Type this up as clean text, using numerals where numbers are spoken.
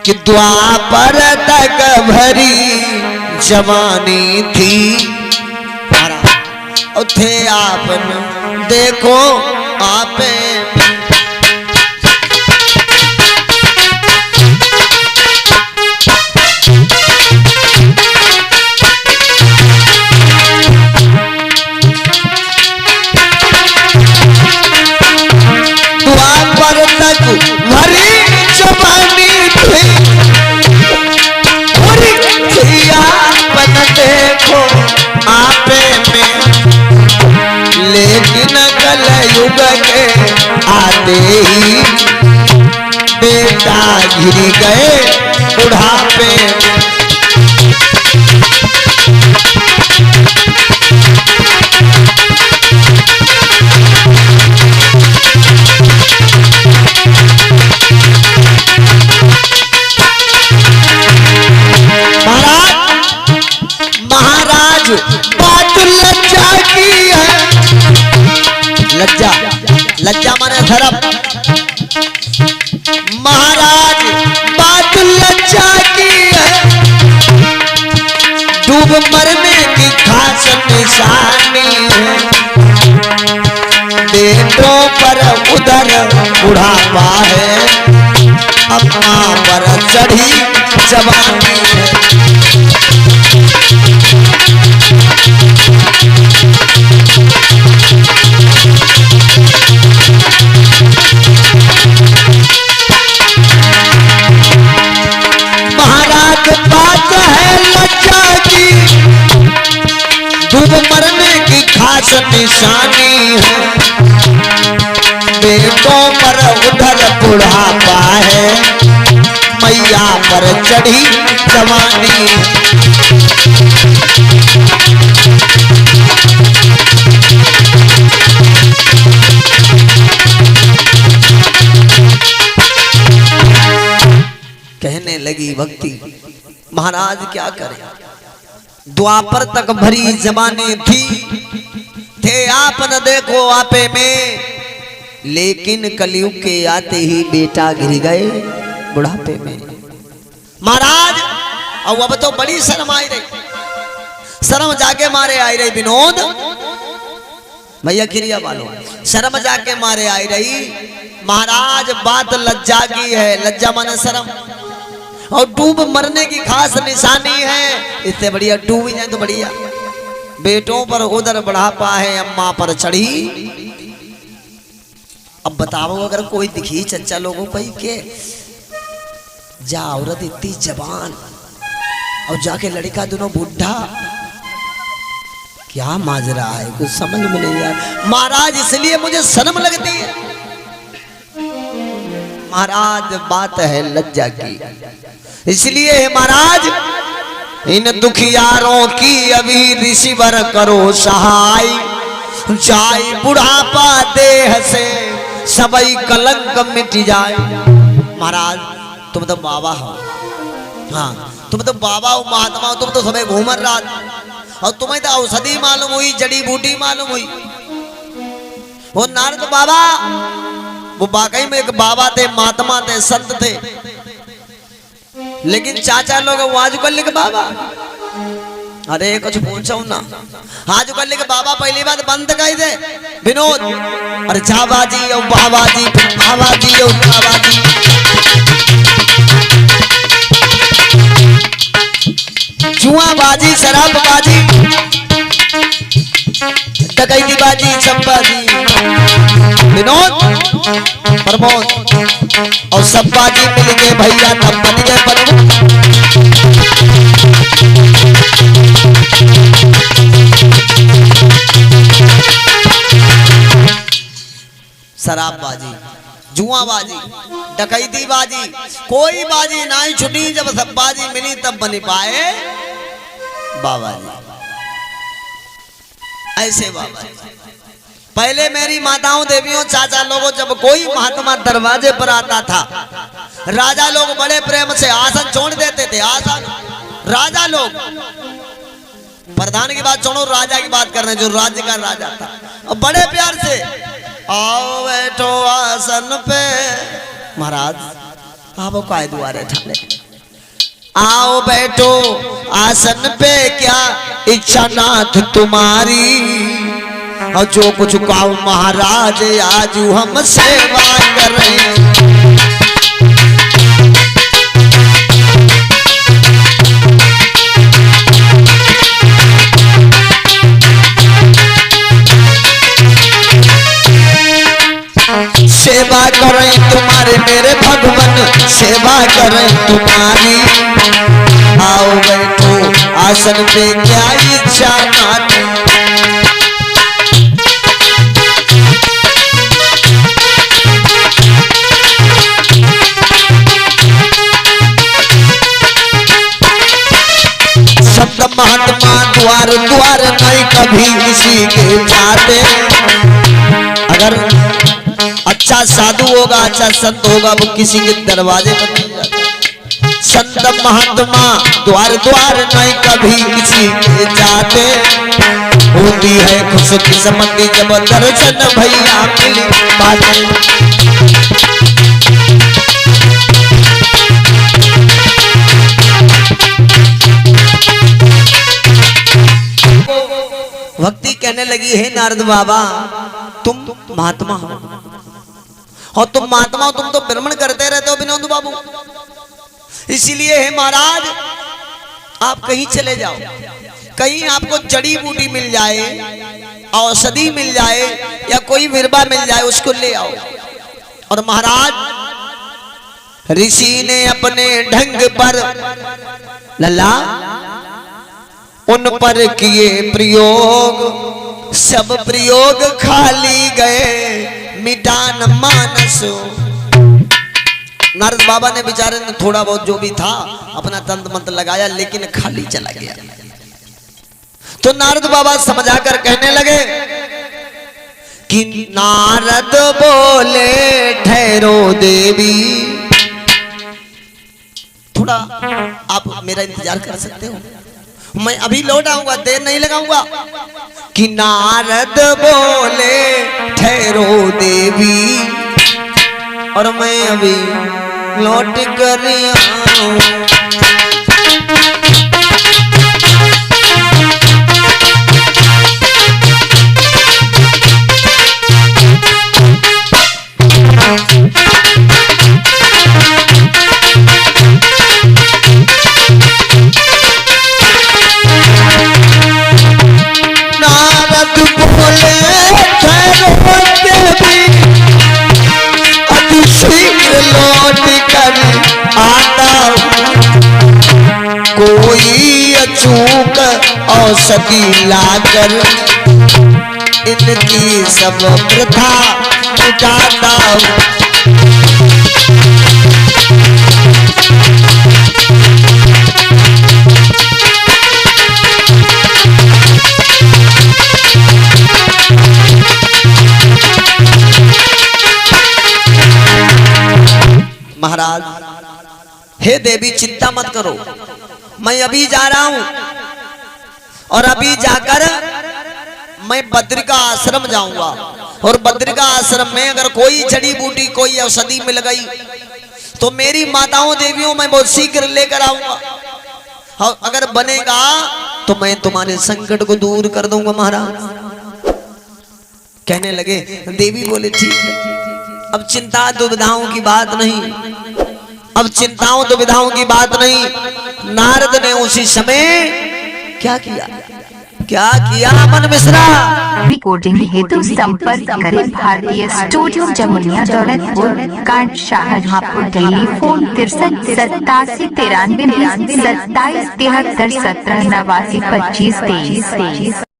कि द्वापर तक भरी जवानी थी उथे आपन देखो आपे द्वापर तक भरी जवानी थी आपन देखो आपे में लेकिन कल युग के आते ही बेटा घिर गए बुढ़ापे में। महाराज बात लज्जा की है, लज्जा लज्जा माने धर्म। महाराज बात लज्जा की है, डूब मरने की खास निशानी है। बेटों पर उधर बुढ़ापा है, अम्मा पर चढ़ी जवानी है। महाराज बात है लज्जा की, डूब मरने की खास निशानी है। बेटों पर उधर बुढ़ापा है, मैया पर चढ़ी जवानी। कहने लगी भक्ति महाराज क्या करें, द्वापर तक भरी जवानी थी थे आप न देखो आपे में, लेकिन कलयुग के आते ही बेटा गिर गए बुढ़ापे में। महाराज और अब तो बड़ी शर्म आई रही, शर्म जाके मारे आई रही। विनोद भैया खिरिया वालों, शर्म जाके मारे आई रही। महाराज बात लज्जा की है, लज्जा माने शर्म, और डूब मरने की खास निशानी है। इससे बढ़िया डूब ही जाए तो बढ़िया। बेटों पर उधर बुढ़ापा है, अम्मा पर चढ़ी। अब बताओ अगर कोई दिखी चच्चा लोगों को के जा औरत इतनी जवान और जाके लड़का दोनों बुढ़ा, क्या माजरा है कुछ समझ में नहीं यार। महाराज इसलिए मुझे शर्म लगती है। महाराज बात है लज्जा की, इसलिए महाराज इन दुखियारों की अभी ऋषिवर करो सहाय। जाए बुढ़ापा देह से सबई कलंक मिट जाए। महाराज तुम तो बाबा हो, हाँ तुम तो बाबा हो, महात्मा हो, तुम तो सबे घूमर रात, और तुम्हें तो औषधि मालूम हुई, जड़ी बूटी मालूम हुई। वो नारद बाबा वो वाकई में एक बाबा थे, महात्मा थे, संत थे। लेकिन चाचा लोग आज कल लिख बाबा, अरे कुछ पूछो ना, आज कल लिख बाबा पहली बात बंद कर दे विनोद। अरे जाबाजी और बाबाजी, बाबाजी और बाबाजी। जुआबाजी, शराबबाजी, डकैती बाजी, चंपाजी, विनोद प्रमोद और सब बाजी मिल गए भैया, तब बन गए प्रमोद। शराबबाजी, जुआबाजी, डकैती बाजी, कोई बाजी ना ही छुटी। जब सब बाजी मिली तब बन पाए बाबा जी। ऐसे बाबा जी पहले मेरी माताओं देवियों चाचा लोगों, जब कोई महात्मा दरवाजे पर आता था, राजा लोग बड़े प्रेम से आसन छोड़ देते थे। आसन राजा लोग, प्रधान की बात छोड़ो, राजा की बात कर रहे हैं, जो राज्य का राजा था, और बड़े प्यार से आओ बैठो आसन पे। महाराज आप काय द्वारे ठाले आओ बैठो आसन पे क्या इच्छा नाथ तुम्हारी और जो कुछ कहो महाराज आज हम सेवा करें। सेवा करें तुम्हारे मेरे भगवान सेवा करें तुम्हारी आओ बैठो आसन पे क्या इच्छा नाथ संत महात्मा द्वार द्वार नहीं कभी किसी के जाते। अगर अच्छा साधु होगा अच्छा संत होगा वो किसी के दरवाजे पर नहीं जाता। संत महात्मा द्वार द्वार नहीं कभी किसी के जाते। होती है खुश किस्मती जब दर्शन भैया मिल पाते। भक्ति कहने लगी है नारद बाबा तुम महात्मा हो और तुम महात्मा हो तुम तो भ्रमण करते रहते हो विनोद बाबू। इसीलिए है महाराज आप कहीं चले जाओ कहीं आपको जड़ी बूटी मिल जाए औषधि मिल जाए या कोई विरबा मिल जाए उसको ले आओ। और महाराज ऋषि ने अपने ढंग पर लल्ला उन पर किए प्रयोग सब प्रयोग खाली गए मिटान मानस। नारद बाबा ने बेचारे ने थोड़ा बहुत जो भी था अपना तंत्र मंत्र लगाया लेकिन खाली चला गया। तो नारद बाबा समझाकर कहने लगे कि नारद बोले ठहरो देवी थोड़ा आप मेरा इंतजार कर सकते हो मैं अभी लौट आऊंगा देर नहीं लगाऊंगा। कि नारद बोले ठहरो देवी और मैं अभी लौट कर आऊं। कोई अचूक औषधि लाकर इनकी सब प्रथा मिटाता महाराज हे देवी चिंता मत करो मैं अभी जा रहा हूं और अभी जाकर मैं बद्री का आश्रम जाऊंगा और बद्री का आश्रम में अगर कोई जड़ी बूटी कोई औषधि मिल गई तो मेरी माताओं देवियों मैं बहुत शीघ्र लेकर आऊंगा और अगर बनेगा तो मैं तुम्हारे संकट को दूर कर दूंगा महाराज। कहने लगे देवी बोले ठीक है अब चिंता दुविधाओं की बात नहीं अब चिंताओं दुविधाओं की बात नहीं। नारद ने उसी समय क्या किया मन मिश्रा। रिकॉर्डिंग हेतु संपर्क करें भारतीय स्टूडियो जमुनिया दौलतपुर कांट शाहजहांपुर दिल्ली फोन 63 87 93 27 73 17 89 25 23।